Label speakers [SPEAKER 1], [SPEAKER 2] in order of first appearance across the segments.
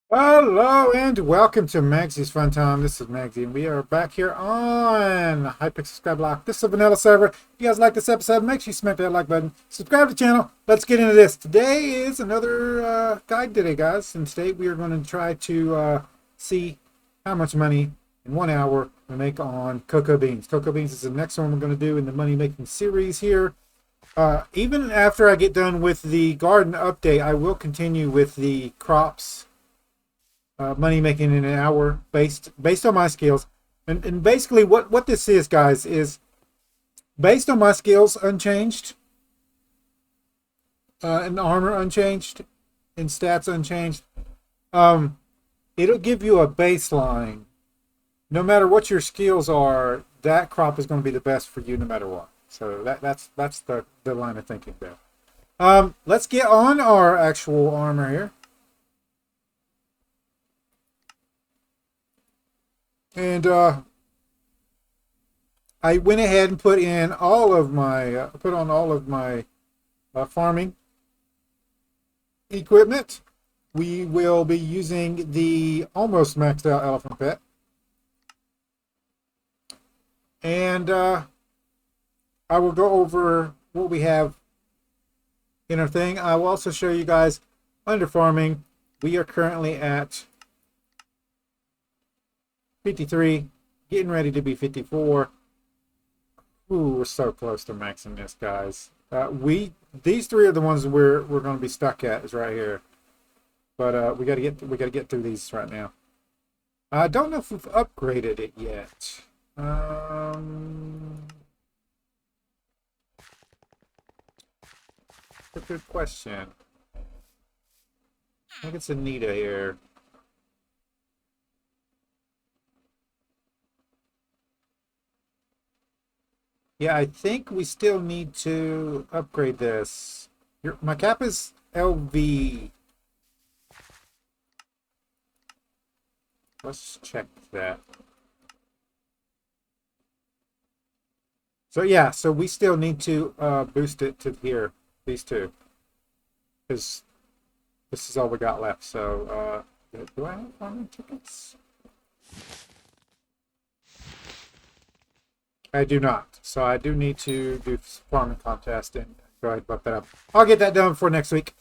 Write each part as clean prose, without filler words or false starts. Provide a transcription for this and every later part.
[SPEAKER 1] Hello and welcome to Maggie's Fun Time. This is Magzie, and we are back here on Hypixel Skyblock. This is a vanilla server. If you guys like this episode, make sure you smack that like button. Subscribe to the channel. Let's get into this. Today is another guide today, guys. And today we are going to try to see how much money in 1 hour we make on cocoa beans. Cocoa beans is the next one we're going to do in the money making series here. Even after I get done with the garden update, I will continue with the crops money making in an hour based on my skills. And basically what this is, guys, is based on my skills unchanged, and armor unchanged, and stats unchanged. It'll give you a baseline. No matter what your skills are, that crop is going to be the best for you no matter what. So that's the line of thinking there. Let's get on our actual armor here. And I went ahead and put in all of my farming equipment. We will be using the almost maxed out elephant pet, and I will go over what we have in our thing. I will also show you guys under farming. We are currently at 53, getting ready to be 54. Ooh, we're so close to maxing this, guys. These three are the ones we're going to be stuck at, is right here. But we got to get through these right now. I don't know if we've upgraded it yet. That's a good question. I think it's Anita here. Yeah, I think we still need to upgrade this. My cap is LV. Let's check that. So yeah, so we still need to boost it to here, these two. Because this is all we got left. So do I have farming tickets? I do not. So I do need to do farming contest and go ahead and bump that up. I'll get that done for next week.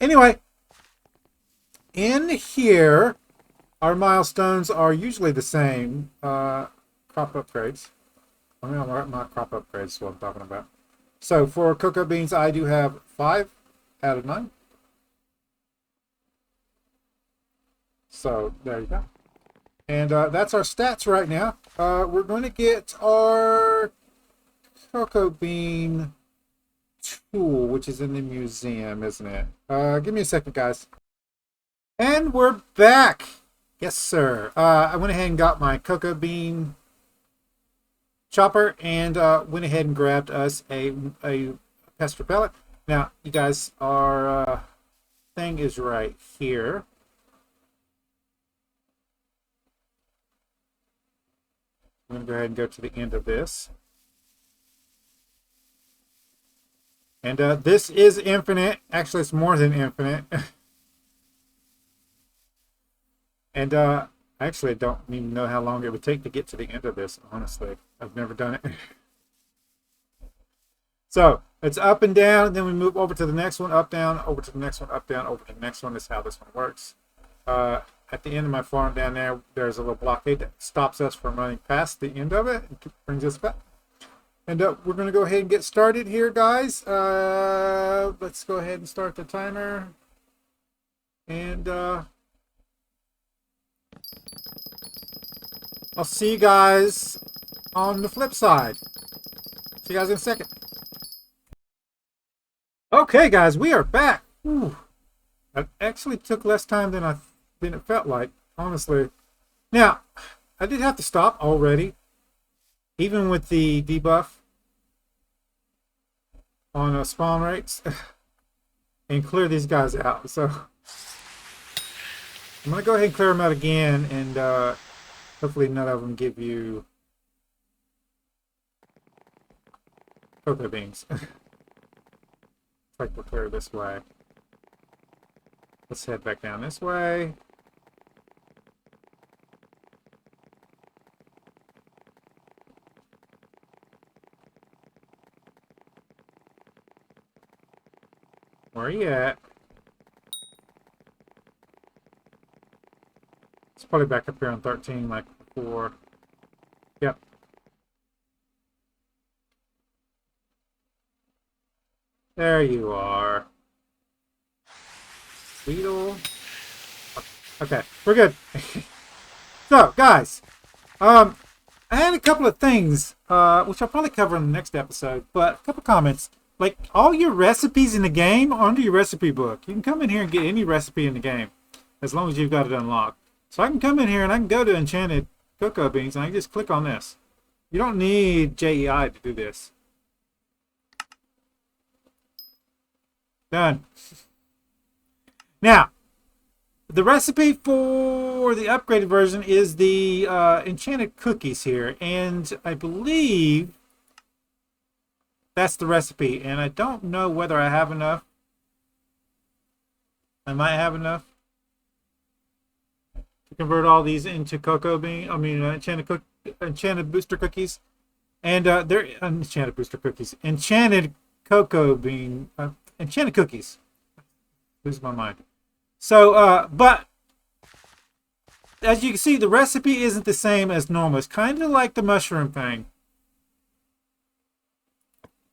[SPEAKER 1] Anyway, in here, our milestones are usually the same. Crop upgrades. I mean, my crop upgrades is what I'm talking about. So for cocoa beans, I do have 5 out of 9. So there you go. And that's our stats right now. We're going to get our cocoa bean tool, which is in the museum, isn't it? Give me a second, guys. And we're back. Yes, sir. I went ahead and got my cocoa bean chopper and went ahead and grabbed us a pest repellent. Now, you guys, our thing is right here. I'm going to go ahead and go to the end of this. And this is infinite. Actually, it's more than infinite. And I actually don't even know how long it would take to get to the end of this, honestly. I've never done it. So it's up and down, and then we move over to the next one, up, down, over to the next one, up, down, over to the next one. Is how this one works. At the end of my farm down there, there's a little blockade that stops us from running past the end of it and brings us back. And we're going to go ahead and get started here, guys. Let's go ahead and start the timer. And I'll see you guys on the flip side. See you guys in a second. Okay, guys, we are back. Whew. That actually took less time than it felt like, honestly. Now, I did have to stop already, even with the debuff on spawn rates, and clear these guys out. So I'm going to go ahead and clear them out again, and hopefully none of them give you cocoa beans. Like we'll clear this way. Let's head back down this way. Where are you at? It's probably back up here on 13 like before. Yep. There you are. Weedle. Okay, we're good. So, guys, I had a couple of things, which I'll probably cover in the next episode, but a couple comments. Like, all your recipes in the game are under your recipe book. You can come in here and get any recipe in the game, as long as you've got it unlocked. So I can come in here and I can go to Enchanted Cocoa Beans, and I can just click on this. You don't need JEI to do this. Done. Now, the recipe for the upgraded version is the enchanted cookies here, and I believe that's the recipe, and I don't know whether I have enough. I might have enough to convert all these into cocoa bean. I mean, enchanted booster cookies, and they're enchanted booster cookies, enchanted cocoa bean, enchanted cookies. Lose my mind. So, but as you can see, the recipe isn't the same as normal. It's kind of like the mushroom thing.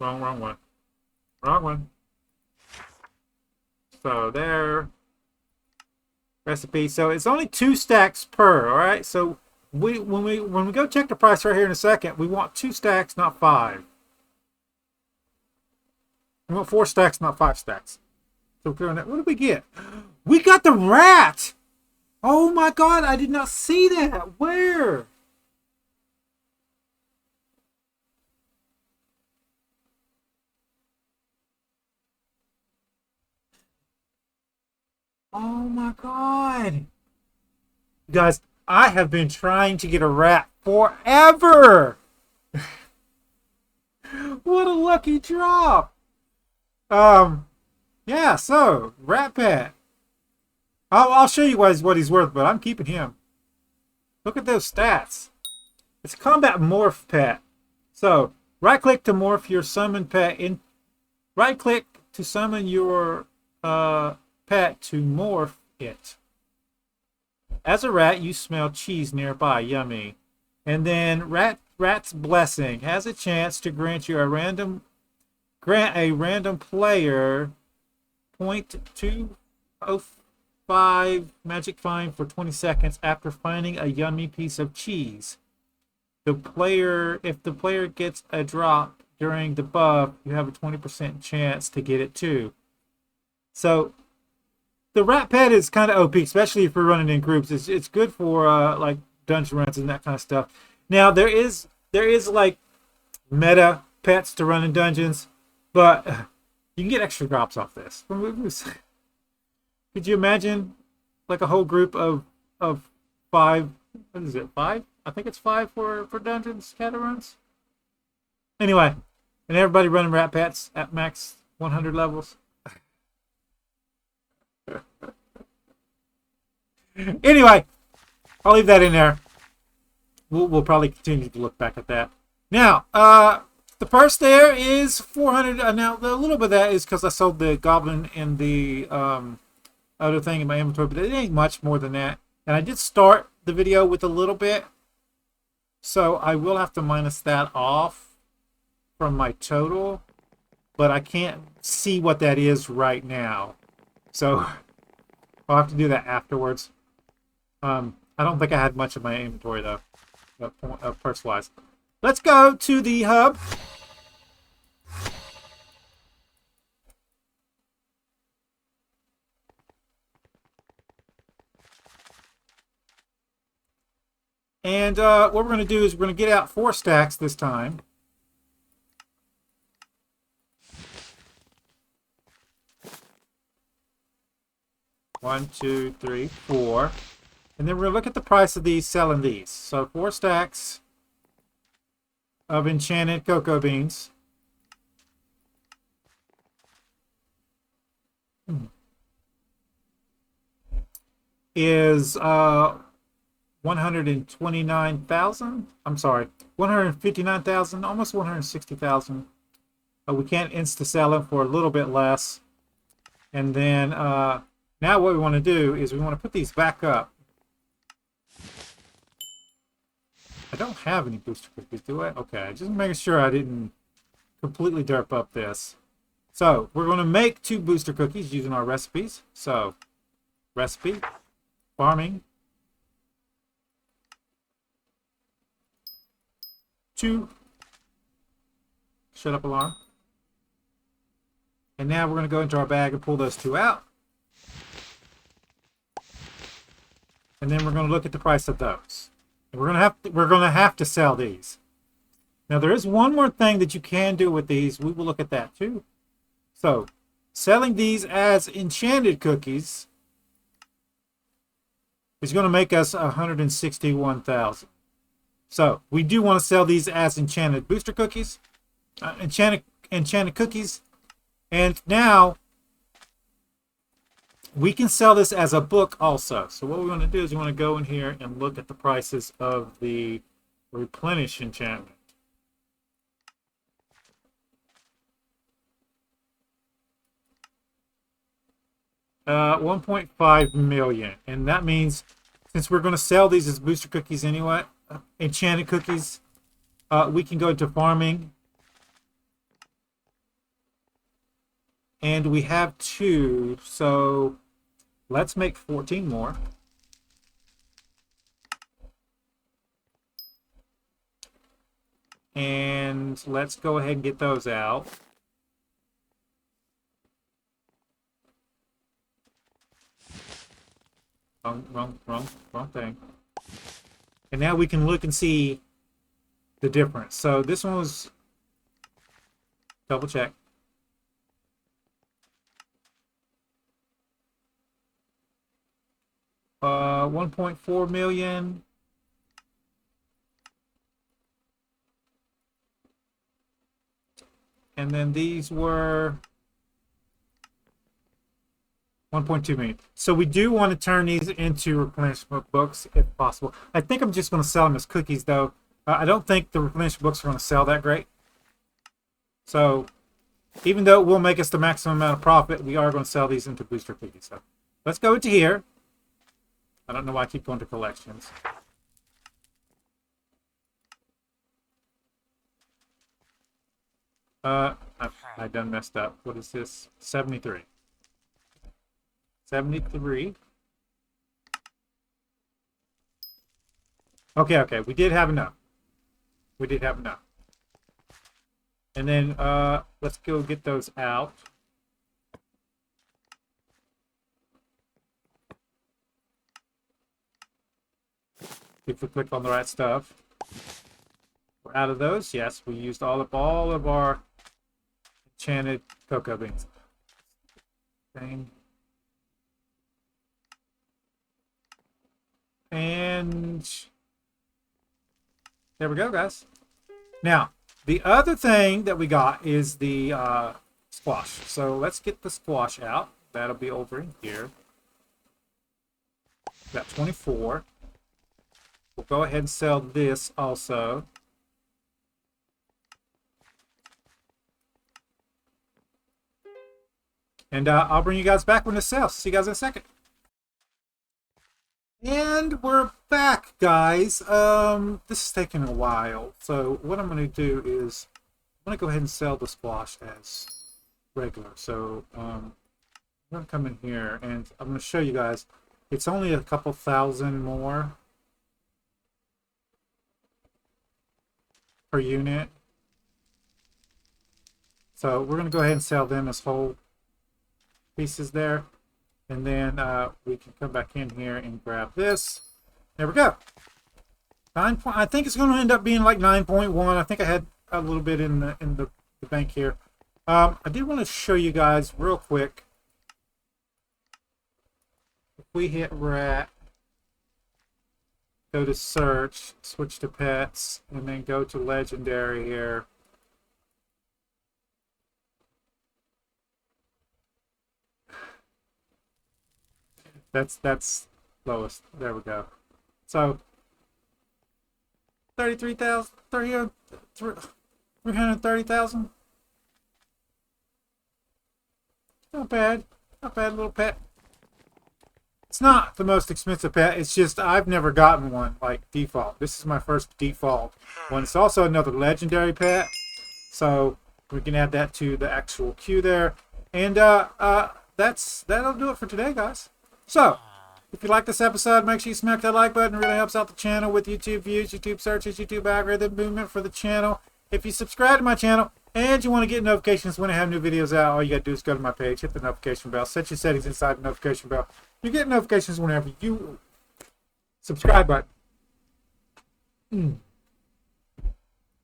[SPEAKER 1] Wrong one. Wrong one. So there. Recipe. So it's only 2 stacks per. All right. So when we go check the price right here in a second, we want 2 stacks, not 5. We want 4 stacks, not 5 stacks. So what did we get? We got the rat! Oh my god, I did not see that. Where? Oh my god. Guys, I have been trying to get a rat forever. What a lucky drop. Yeah, so, rat pet. I'll show you guys what he's worth, but I'm keeping him. Look at those stats. It's a combat morph pet. So, right-click to morph your summoned pet in. Right-click to summon your pet to morph it. As a rat, you smell cheese nearby. Yummy. And then Rat's Blessing has a chance to grant a random player 0.205 magic find for 20 seconds after finding a yummy piece of cheese. If the player gets a drop during the buff, you have a 20% chance to get it too. So the rat pet is kind of OP, especially if you're running in groups. It's good for like dungeon runs and that kind of stuff. Now there is like meta pets to run in dungeons, but you can get extra drops off this. Could you imagine like a whole group of 5? What is it? 5? I think it's 5 for dungeons scatter runs. Anyway, and everybody running rat pets at max 100 levels. Anyway, I'll leave that in there. We'll probably continue to look back at that. Now, the purse there is 400. Now, a little bit of that is because I sold the goblin and the other thing in my inventory, but it ain't much more than that. And I did start the video with a little bit, so I will have to minus that off from my total, but I can't see what that is right now. So I'll have to do that afterwards. I don't think I had much of my inventory, though, purse-wise. Let's go to the hub. And what we're going to do is we're going to get out 4 stacks this time. One, two, three, 4. And then we're going to look at the price of these, selling these. So 4 stacks of enchanted cocoa beans. is 129,000. I'm sorry, 159,000, almost 160,000. We can't insta sell them for a little bit less. And then now what we want to do is we want to put these back up. I don't have any booster cookies, do I? Okay, just making sure I didn't completely derp up this. So we're going to make 2 booster cookies using our recipes. So recipe, farming, 2, shut up alarm. And now we're going to go into our bag and pull those 2 out. And then we're going to look at the price of those. And we're going to have to sell these. Now there is one more thing that you can do with these. We will look at that too. So, selling these as enchanted cookies is going to make us 161,000. So, we do want to sell these as enchanted booster cookies, enchanted cookies. And now we can sell this as a book also. So what we want to do is we want to go in here and look at the prices of the replenish enchantment. 1.5 million, and that means since we're going to sell these as booster cookies anyway, enchanted cookies, we can go to farming, and we have 2, so let's make 14 more. And let's go ahead and get those out. Wrong thing. And now we can look and see the difference. So this one was, double check. Uh, 1.4 million. And then these were 1.2 million. So we do want to turn these into replenishment books if possible. I think I'm just going to sell them as cookies, though. I don't think the replenishment books are going to sell that great. So even though it will make us the maximum amount of profit, we are going to sell these into booster cookies. So let's go into here. I don't know why I keep going to collections. I done messed up. What is this? 73. 73. Okay. We did have enough. We did have enough. And then let's go get those out. If we click on the right stuff. We're out of those. Yes, we used all of our enchanted cocoa beans. Thing. And there we go, guys. Now, the other thing that we got is the squash. So let's get the squash out. That'll be over in here. Got 24. We'll go ahead and sell this also. And I'll bring you guys back when this sells. See you guys in a second. And we're back, guys. This is taking a while. So what I'm going to do is I'm going to go ahead and sell the squash as regular. So I'm going to come in here and I'm going to show you guys. It's only a couple thousand more per unit. So we're going to go ahead and sell them as whole pieces there. And then we can come back in here and grab this. There we go. I think it's going to end up being like 9.1. I think I had a little bit in the bank here. I did want to show you guys real quick. If we hit rat, go to search, switch to pets, and then go to legendary here. That's lowest. There we go. So 33,000, 330,000. Not bad. Not bad, little pet. It's not the most expensive pet. It's just I've never gotten one like default. This is my first default one. It's also another legendary pet, so we can add that to the actual queue there. And that'll do it for today, guys. So if you like this episode, make sure you smack that like button. It really helps out the channel with YouTube views, YouTube searches, YouTube algorithm movement for the channel. If you subscribe to my channel and you want to get notifications when I have new videos out, all you got to do is go to my page, hit the notification bell, set your settings inside the notification bell. You get notifications whenever you subscribe button.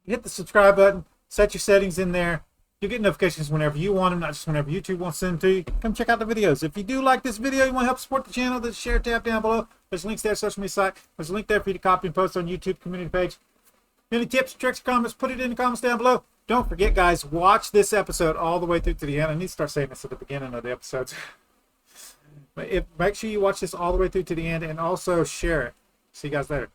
[SPEAKER 1] Hit the subscribe button, set your settings in there. You get notifications whenever you want them, not just whenever YouTube wants to send them to you. Come check out the videos. If you do like this video, you want to help support the channel, there's a share tab down below. There's links there, social media site. There's a link there for you to copy and post on YouTube community page. Any tips, tricks, comments, put it in the comments down below. Don't forget, guys, watch this episode all the way through to the end. I need to start saying this at the beginning of the episodes. But make sure you watch this all the way through to the end and also share it. See you guys later.